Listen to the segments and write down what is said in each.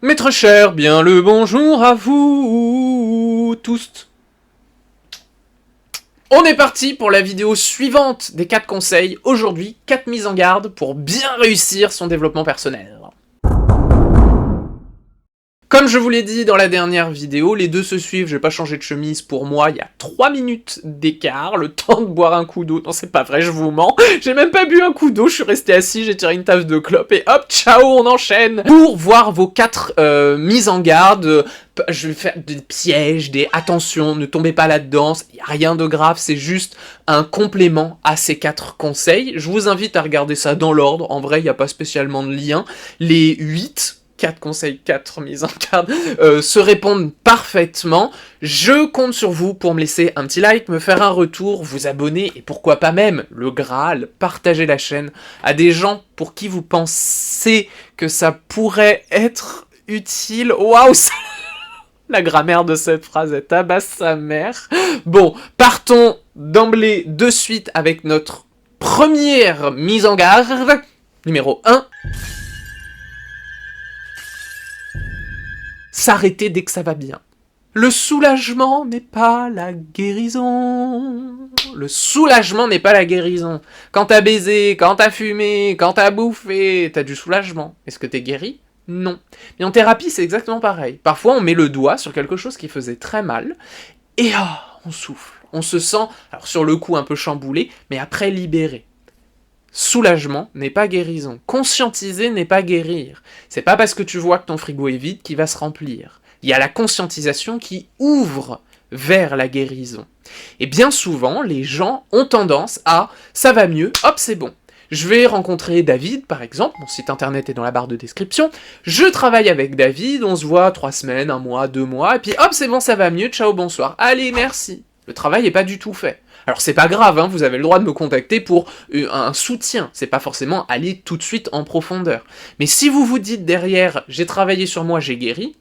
Mes très chers, bien le bonjour à vous tous. On est parti pour la vidéo suivante des 4 conseils. Aujourd'hui, 4 mises en garde pour bien réussir son développement personnel. Comme je vous l'ai dit dans la dernière vidéo, les deux se suivent, je vais pas changer de chemise pour moi, il y a 3 minutes d'écart, le temps de boire un coup d'eau. Non, c'est pas vrai, je vous mens. J'ai même pas bu un coup d'eau, je suis resté assis, j'ai tiré une tasse de clope et hop, ciao, on enchaîne. Pour voir vos 4 mises en garde, je vais faire des pièges, des attention, ne tombez pas là-dedans, il n'y a rien de grave, c'est juste un complément à ces 4 conseils. Je vous invite à regarder ça dans l'ordre, en vrai, il n'y a pas spécialement de lien. Les 4 conseils, 4 mises en garde, se répondent parfaitement. Je compte sur vous pour me laisser un petit like, me faire un retour, vous abonner, et pourquoi pas même, le Graal, partager la chaîne à des gens pour qui vous pensez que ça pourrait être utile. Waouh, ça... La grammaire de cette phrase est tabasse sa mère. Bon, partons d'emblée de suite avec notre première mise en garde. Numéro 1. S'arrêter dès que ça va bien. Le soulagement n'est pas la guérison. Le soulagement n'est pas la guérison. Quand t'as baisé, quand t'as fumé, quand t'as bouffé, t'as du soulagement. Est-ce que t'es guéri ? Non. Mais en thérapie, c'est exactement pareil. Parfois, on met le doigt sur quelque chose qui faisait très mal, et on souffle. On se sent, alors sur le coup, un peu chamboulé, mais après libéré. Soulagement n'est pas guérison. Conscientiser n'est pas guérir. C'est pas parce que tu vois que ton frigo est vide qu'il va se remplir. Il y a la conscientisation qui ouvre vers la guérison. Et bien souvent, les gens ont tendance à « ça va mieux, hop, c'est bon ». Je vais rencontrer David, par exemple, mon site internet est dans la barre de description, je travaille avec David, on se voit 3 semaines, 1 mois, 2 mois, et puis hop, c'est bon, ça va mieux, ciao, bonsoir, allez, merci. Le travail n'est pas du tout fait. Alors c'est pas grave, hein, vous avez le droit de me contacter pour un soutien, c'est pas forcément aller tout de suite en profondeur. Mais si vous vous dites derrière, j'ai travaillé sur moi, j'ai guéri,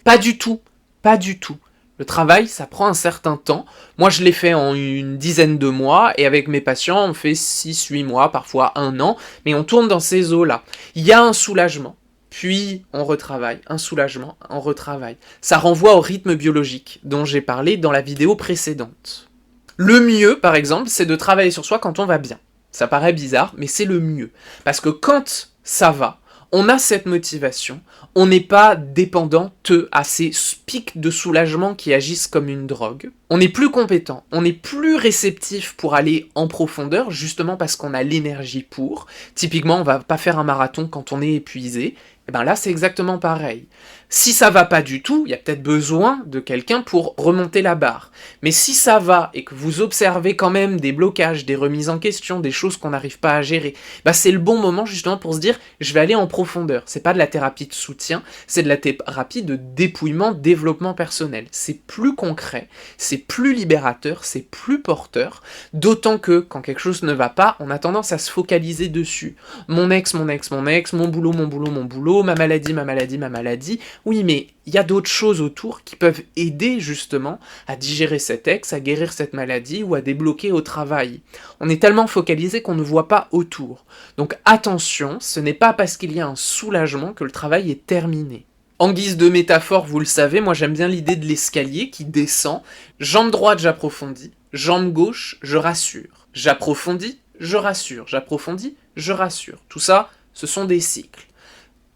pas du tout, pas du tout. Le travail, ça prend un certain temps. Moi, je l'ai fait en une dizaine de mois, et avec mes patients, on fait 6-8 mois, parfois 1 an, mais on tourne dans ces eaux-là. Il y a un soulagement, puis on retravaille, un soulagement, on retravaille. Ça renvoie au rythme biologique, dont j'ai parlé dans la vidéo précédente. Le mieux, par exemple, c'est de travailler sur soi quand on va bien. Ça paraît bizarre, mais c'est le mieux. Parce que quand ça va, on a cette motivation, on n'est pas dépendante à ces pics de soulagement qui agissent comme une drogue. On est plus compétent, on est plus réceptif pour aller en profondeur, justement parce qu'on a l'énergie pour. Typiquement, on va pas faire un marathon quand on est épuisé. Et bien là, c'est exactement pareil. Si ça va pas du tout, il y a peut-être besoin de quelqu'un pour remonter la barre. Mais si ça va et que vous observez quand même des blocages, des remises en question, des choses qu'on n'arrive pas à gérer, bah c'est le bon moment justement pour se dire je vais aller en profondeur. C'est pas de la thérapie de soutien, c'est de la thérapie de dépouillement, développement personnel. C'est plus concret, c'est plus libérateur, c'est plus porteur, d'autant que quand quelque chose ne va pas, on a tendance à se focaliser dessus. Mon ex, mon ex, mon ex, mon boulot, mon boulot, mon boulot, ma maladie, ma maladie, ma maladie. Oui, mais il y a d'autres choses autour qui peuvent aider justement à digérer cet ex, à guérir cette maladie ou à débloquer au travail. On est tellement focalisé qu'on ne voit pas autour. Donc attention, ce n'est pas parce qu'il y a un soulagement que le travail est terminé. En guise de métaphore, vous le savez, moi j'aime bien l'idée de l'escalier qui descend. Jambe droite, j'approfondis. Jambe gauche, je rassure. J'approfondis, je rassure. J'approfondis, je rassure. Tout ça, ce sont des cycles.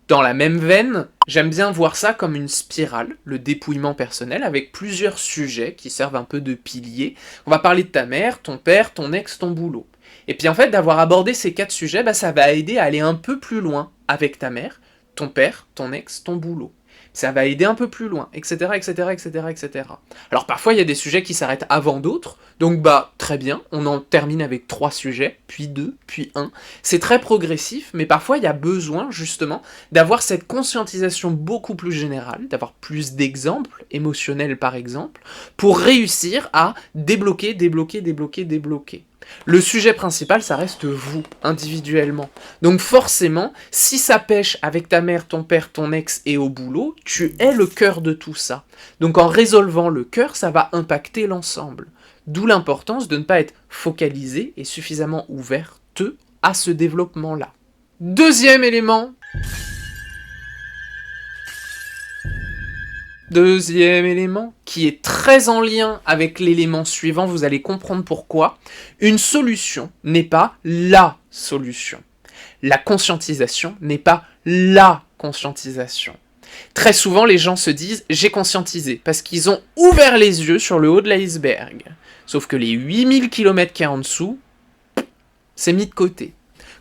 Dans la même veine, j'aime bien voir ça comme une spirale, le dépouillement personnel, avec plusieurs sujets qui servent un peu de piliers. On va parler de ta mère, ton père, ton ex, ton boulot. Et puis en fait, d'avoir abordé ces 4 sujets, bah, ça va aider à aller un peu plus loin avec ta mère, ton père, ton ex, ton boulot. Ça va aider un peu plus loin, etc., etc., etc., etc. Alors parfois, il y a des sujets qui s'arrêtent avant d'autres, donc bah, très bien, on en termine avec 3 sujets, puis 2, puis 1. C'est très progressif, mais parfois, il y a besoin, justement, d'avoir cette conscientisation beaucoup plus générale, d'avoir plus d'exemples, émotionnels par exemple, pour réussir à débloquer, débloquer, débloquer, débloquer. Le sujet principal, ça reste vous, individuellement. Donc forcément, si ça pêche avec ta mère, ton père, ton ex et au boulot, tu es le cœur de tout ça. Donc en résolvant le cœur, ça va impacter l'ensemble. D'où l'importance de ne pas être focalisé et suffisamment ouverte à ce développement-là. Deuxième élément. Deuxième élément, qui est très en lien avec l'élément suivant, vous allez comprendre pourquoi. Une solution n'est pas la solution. La conscientisation n'est pas la conscientisation. Très souvent, les gens se disent « j'ai conscientisé » parce qu'ils ont ouvert les yeux sur le haut de l'iceberg. Sauf que les 8000 km qu'il y a en dessous, c'est mis de côté.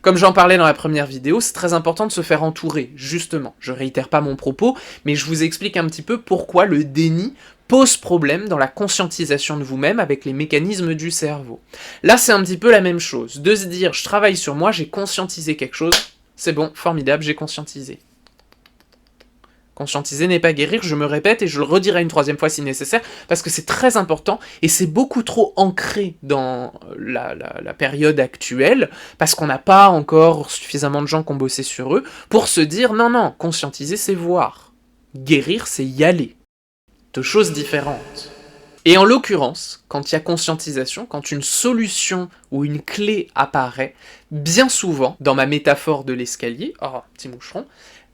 Comme j'en parlais dans la première vidéo, c'est très important de se faire entourer, justement. Je réitère pas mon propos, mais je vous explique un petit peu pourquoi le déni pose problème dans la conscientisation de vous-même avec les mécanismes du cerveau. Là, c'est un petit peu la même chose. De se dire, je travaille sur moi, j'ai conscientisé quelque chose, c'est bon, formidable, j'ai conscientisé. Conscientiser n'est pas guérir, je me répète et je le redirai une troisième fois si nécessaire, parce que c'est très important et c'est beaucoup trop ancré dans la période actuelle, parce qu'on n'a pas encore suffisamment de gens qui ont bossé sur eux, pour se dire non, non, conscientiser c'est voir, guérir c'est y aller. Deux choses différentes. Et en l'occurrence, quand il y a conscientisation, quand une solution ou une clé apparaît, bien souvent, dans ma métaphore de l'escalier, oh, petit moucheron,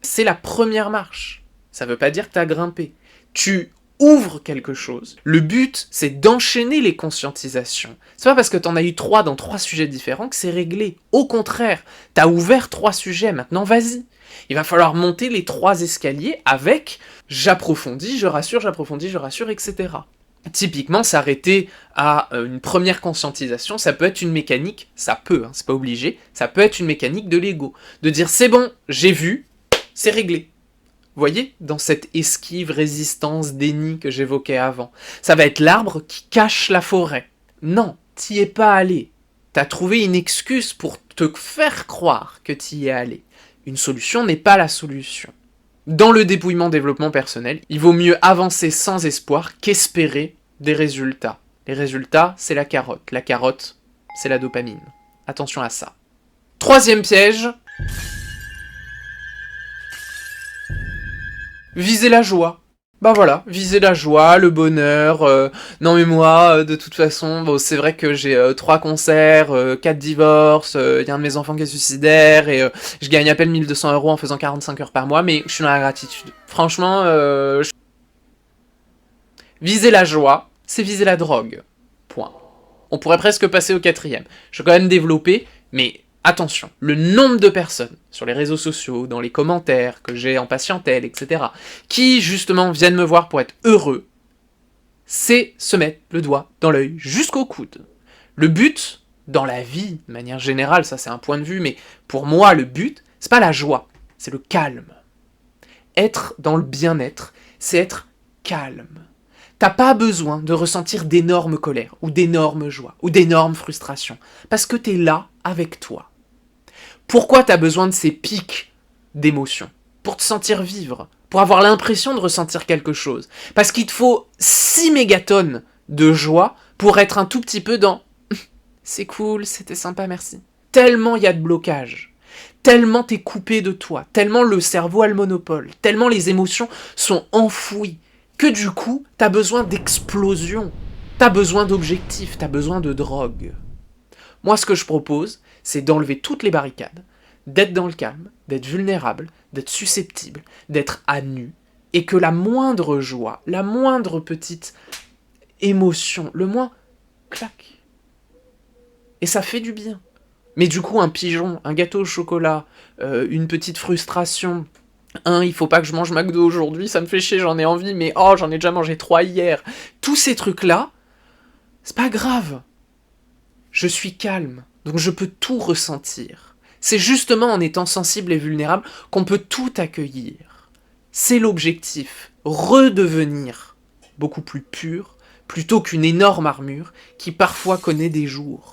c'est la première marche. Ça veut pas dire que tu as grimpé. Tu ouvres quelque chose. Le but, c'est d'enchaîner les conscientisations. C'est pas parce que tu en as eu 3 dans 3 sujets différents que c'est réglé. Au contraire, tu as ouvert 3 sujets, maintenant vas-y. Il va falloir monter les 3 escaliers avec j'approfondis, je rassure, etc. Typiquement, s'arrêter à une première conscientisation, ça peut être une mécanique, ça peut, hein, c'est pas obligé, ça peut être une mécanique de l'ego. De dire c'est bon, j'ai vu, c'est réglé. Vous voyez, dans cette esquive, résistance, déni que j'évoquais avant. Ça va être l'arbre qui cache la forêt. Non, t'y es pas allé. T'as trouvé une excuse pour te faire croire que t'y es allé. Une solution n'est pas la solution. Dans le dépouillement développement personnel, il vaut mieux avancer sans espoir qu'espérer des résultats. Les résultats, c'est la carotte. La carotte, c'est la dopamine. Attention à ça. Troisième piège. Viser la joie. Bah voilà, viser la joie, le bonheur. Non mais moi, de toute façon, bon, c'est vrai que j'ai 3 concerts, 4 divorces, y a un de mes enfants qui est suicidaire, et je gagne à peine 1200 € en faisant 45 heures par mois, mais je suis dans la gratitude. Franchement, viser la joie, c'est viser la drogue. Point. On pourrait presque passer au 4e. Je vais quand même développer, mais attention, le nombre de personnes sur les réseaux sociaux, dans les commentaires que j'ai en patientèle, etc., qui justement viennent me voir pour être heureux, c'est se mettre le doigt dans l'œil jusqu'au coude. Le but, dans la vie, de manière générale, ça c'est un point de vue, mais pour moi le but, c'est pas la joie, c'est le calme. Être dans le bien-être, c'est être calme. T'as pas besoin de ressentir d'énormes colères, ou d'énormes joies, ou d'énormes frustrations, parce que t'es là avec toi. Pourquoi t'as besoin de ces pics d'émotions? Pour te sentir vivre, pour avoir l'impression de ressentir quelque chose. Parce qu'il te faut 6 mégatonnes de joie pour être un tout petit peu dans « c'est cool, c'était sympa, merci ». Tellement il y a de blocage, tellement t'es coupé de toi, tellement le cerveau a le monopole, tellement les émotions sont enfouies, que du coup, t'as besoin d'explosion, t'as besoin d'objectifs, t'as besoin de drogue. Moi, ce que je propose, c'est d'enlever toutes les barricades, d'être dans le calme, d'être vulnérable, d'être susceptible, d'être à nu, et que la moindre joie, la moindre petite émotion, le moins, clac. Et ça fait du bien. Mais du coup, un pigeon, un gâteau au chocolat, une petite frustration, il faut pas que je mange McDo aujourd'hui, ça me fait chier, j'en ai envie, mais oh, j'en ai déjà mangé 3 hier. Tous ces trucs-là, c'est pas grave. Je suis calme, donc je peux tout ressentir. C'est justement en étant sensible et vulnérable qu'on peut tout accueillir. C'est l'objectif, redevenir beaucoup plus pur, plutôt qu'une énorme armure qui parfois connaît des jours.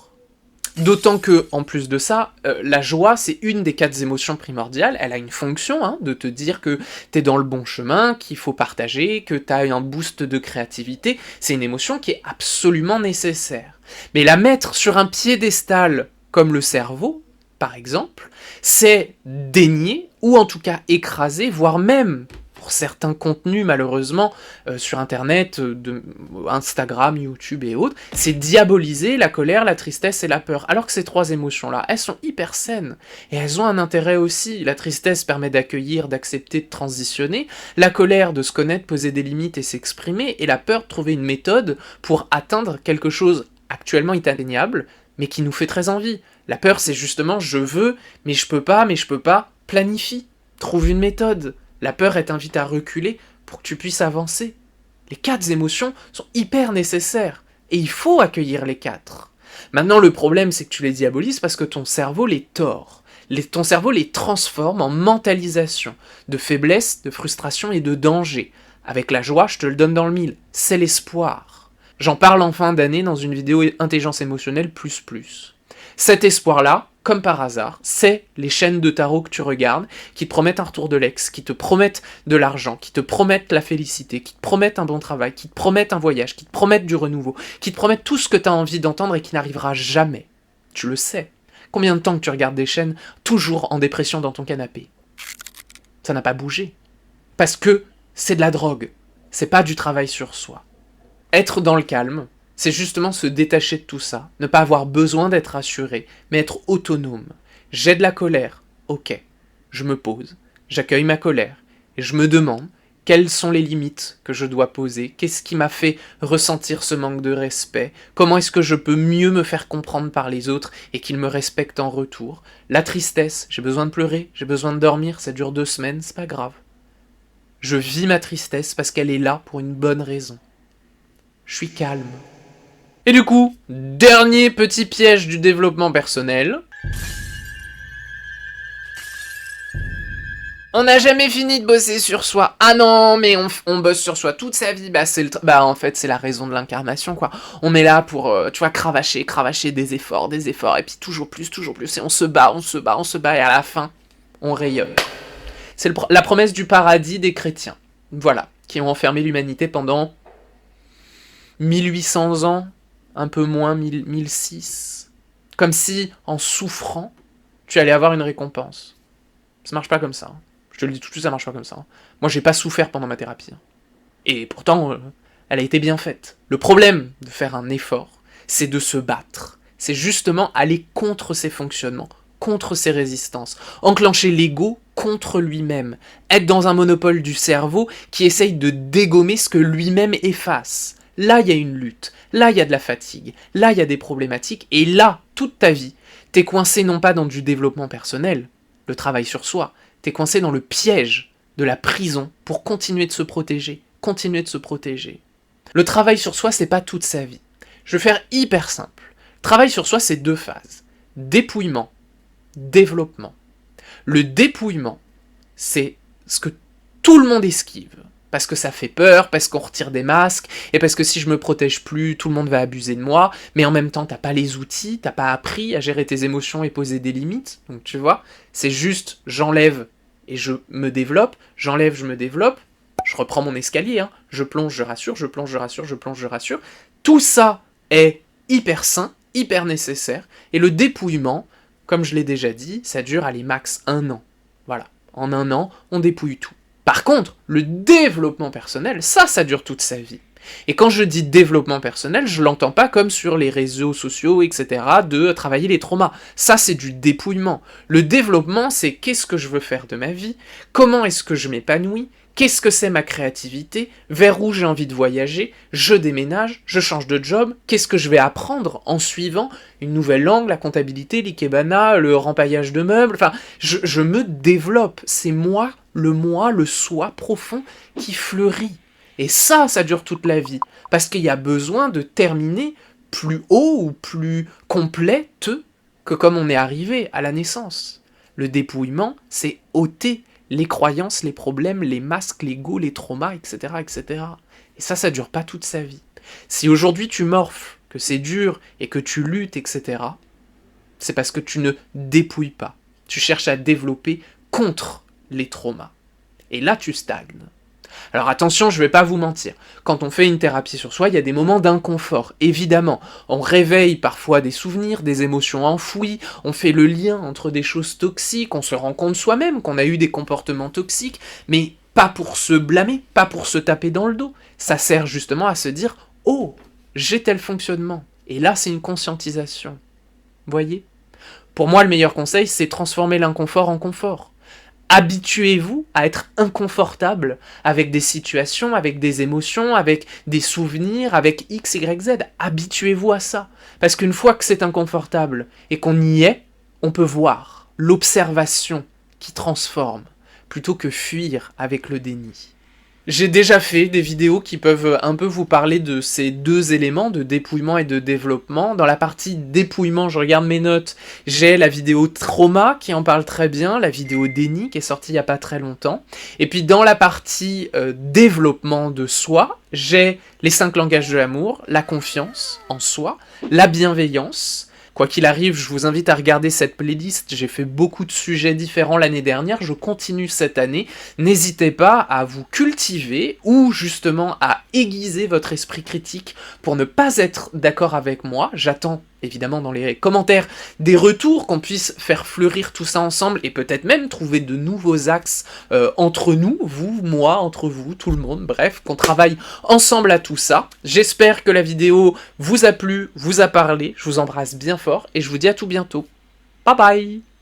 D'autant que, en plus de ça, la joie, c'est une des 4 émotions primordiales, elle a une fonction, hein, de te dire que t'es dans le bon chemin, qu'il faut partager, que t'as un boost de créativité, c'est une émotion qui est absolument nécessaire. Mais la mettre sur un piédestal, comme le cerveau, par exemple, c'est dénier, ou en tout cas écraser, voire même pour certains contenus malheureusement sur internet, Instagram, YouTube et autres, c'est diaboliser la colère, la tristesse et la peur. Alors que ces trois émotions-là, elles sont hyper saines et elles ont un intérêt aussi. La tristesse permet d'accueillir, d'accepter, de transitionner, la colère de se connaître, poser des limites et s'exprimer, et la peur de trouver une méthode pour atteindre quelque chose actuellement inatteignable, mais qui nous fait très envie. La peur, c'est justement je veux, mais je peux pas, planifie, trouve une méthode. La peur, elle t'invite à reculer pour que tu puisses avancer. Les quatre émotions sont hyper nécessaires, et il faut accueillir les quatre. Maintenant, le problème, c'est que tu les diabolises parce que ton cerveau les tord. Ton cerveau les transforme en mentalisation de faiblesse, de frustration et de danger. Avec la joie, je te le donne dans le mille, c'est l'espoir. J'en parle en fin d'année dans une vidéo Intelligence émotionnelle ++. Cet espoir-là, comme par hasard, c'est les chaînes de tarot que tu regardes, qui te promettent un retour de l'ex, qui te promettent de l'argent, qui te promettent la félicité, qui te promettent un bon travail, qui te promettent un voyage, qui te promettent du renouveau, qui te promettent tout ce que tu as envie d'entendre et qui n'arrivera jamais. Tu le sais. Combien de temps que tu regardes des chaînes, toujours en dépression dans ton canapé? Ça n'a pas bougé. Parce que c'est de la drogue. C'est pas du travail sur soi. Être dans le calme, c'est justement se détacher de tout ça, ne pas avoir besoin d'être assuré, mais être autonome. J'ai de la colère, ok, je me pose, j'accueille ma colère, et je me demande quelles sont les limites que je dois poser, qu'est-ce qui m'a fait ressentir ce manque de respect, comment est-ce que je peux mieux me faire comprendre par les autres et qu'ils me respectent en retour. La tristesse, j'ai besoin de pleurer, j'ai besoin de dormir, ça dure 2 semaines, c'est pas grave. Je vis ma tristesse parce qu'elle est là pour une bonne raison. Je suis calme. Et du coup, dernier petit piège du développement personnel. On n'a jamais fini de bosser sur soi. Ah non, mais on bosse sur soi toute sa vie. En fait, c'est la raison de l'incarnation, quoi. On est là pour, cravacher des efforts, et puis toujours plus, et on se bat, et à la fin, on rayonne. C'est la promesse du paradis des chrétiens. Voilà, qui ont enfermé l'humanité pendant 1800 ans, un peu moins, 1006. Comme si, en souffrant, tu allais avoir une récompense. Ça marche pas comme ça. Je te le dis tout de suite, ça marche pas comme ça. Moi, j'ai pas souffert pendant ma thérapie. Et pourtant, elle a été bien faite. Le problème de faire un effort, c'est de se battre. C'est justement aller contre ses fonctionnements, contre ses résistances. Enclencher l'ego contre lui-même. Être dans un monopole du cerveau qui essaye de dégommer ce que lui-même efface. Là, il y a une lutte. Là, il y a de la fatigue. Là, il y a des problématiques. Et là, toute ta vie, t'es coincé non pas dans du développement personnel, le travail sur soi, t'es coincé dans le piège de la prison pour continuer de se protéger. Le travail sur soi, c'est pas toute sa vie. Je vais faire hyper simple. Travail sur soi, c'est 2 phases. Dépouillement, développement. Le dépouillement, c'est ce que tout le monde esquive. Parce que ça fait peur, parce qu'on retire des masques, et parce que si je me protège plus, tout le monde va abuser de moi, mais en même temps, t'as pas les outils, t'as pas appris à gérer tes émotions et poser des limites, donc tu vois, c'est juste, j'enlève et je me développe, j'enlève, je me développe, je reprends mon escalier, je plonge, je rassure, je plonge, je rassure, je plonge, je rassure, tout ça est hyper sain, hyper nécessaire, et le dépouillement, comme je l'ai déjà dit, ça dure, allez, max 1 an, voilà, en 1 an, on dépouille tout. Par contre, le développement personnel, ça dure toute sa vie. Et quand je dis développement personnel, je l'entends pas comme sur les réseaux sociaux, etc., de travailler les traumas. Ça, c'est du dépouillement. Le développement, c'est qu'est-ce que je veux faire de ma vie, comment est-ce que je m'épanouis, qu'est-ce que c'est ma créativité, vers où j'ai envie de voyager, je déménage, je change de job, qu'est-ce que je vais apprendre en suivant une nouvelle langue, la comptabilité, l'ikebana, le rempaillage de meubles, enfin, je me développe, c'est moi, le soi profond qui fleurit. Et ça dure toute la vie, parce qu'il y a besoin de terminer plus haut ou plus complète que comme on est arrivé à la naissance. Le dépouillement, c'est ôter les croyances, les problèmes, les masques, l'ego, les traumas, etc., etc. Et ça dure pas toute sa vie. Si aujourd'hui tu morfles, que c'est dur, et que tu luttes, etc., c'est parce que tu ne dépouilles pas. Tu cherches à développer contre les traumas. Et là, tu stagnes. Alors attention, je vais pas vous mentir. Quand on fait une thérapie sur soi, il y a des moments d'inconfort, évidemment. On réveille parfois des souvenirs, des émotions enfouies, on fait le lien entre des choses toxiques, on se rend compte soi-même qu'on a eu des comportements toxiques, mais Pas pour se blâmer, pas pour se taper dans le dos. Ça sert justement à se dire « Oh, j'ai tel fonctionnement. » Et là, c'est une conscientisation. Voyez ? Pour moi, le meilleur conseil, c'est transformer l'inconfort en confort. Habituez-vous à être inconfortable avec des situations, avec des émotions, avec des souvenirs, avec X, Y, Z. Habituez-vous à ça. Parce qu'une fois que c'est inconfortable et qu'on y est, on peut voir l'observation qui transforme, plutôt que fuir avec le déni. J'ai déjà fait des vidéos qui peuvent un peu vous parler de ces deux éléments, de dépouillement et de développement. Dans la partie dépouillement, je regarde mes notes, j'ai la vidéo trauma qui en parle très bien, la vidéo déni qui est sortie il n'y a pas très longtemps. Et puis dans la partie développement de soi, j'ai les 5 langages de l'amour, la confiance en soi, la bienveillance. Quoi qu'il arrive, je vous invite à regarder cette playlist, j'ai fait beaucoup de sujets différents l'année dernière, je continue cette année. N'hésitez pas à vous cultiver ou justement à aiguiser votre esprit critique pour ne pas être d'accord avec moi. J'attends évidemment dans les commentaires des retours, qu'on puisse faire fleurir tout ça ensemble et peut-être même trouver de nouveaux axes entre nous, vous, moi, entre vous, tout le monde, bref, qu'on travaille ensemble à tout ça. J'espère que la vidéo vous a plu, vous a parlé, je vous embrasse bien fort et je vous dis à tout bientôt. Bye bye!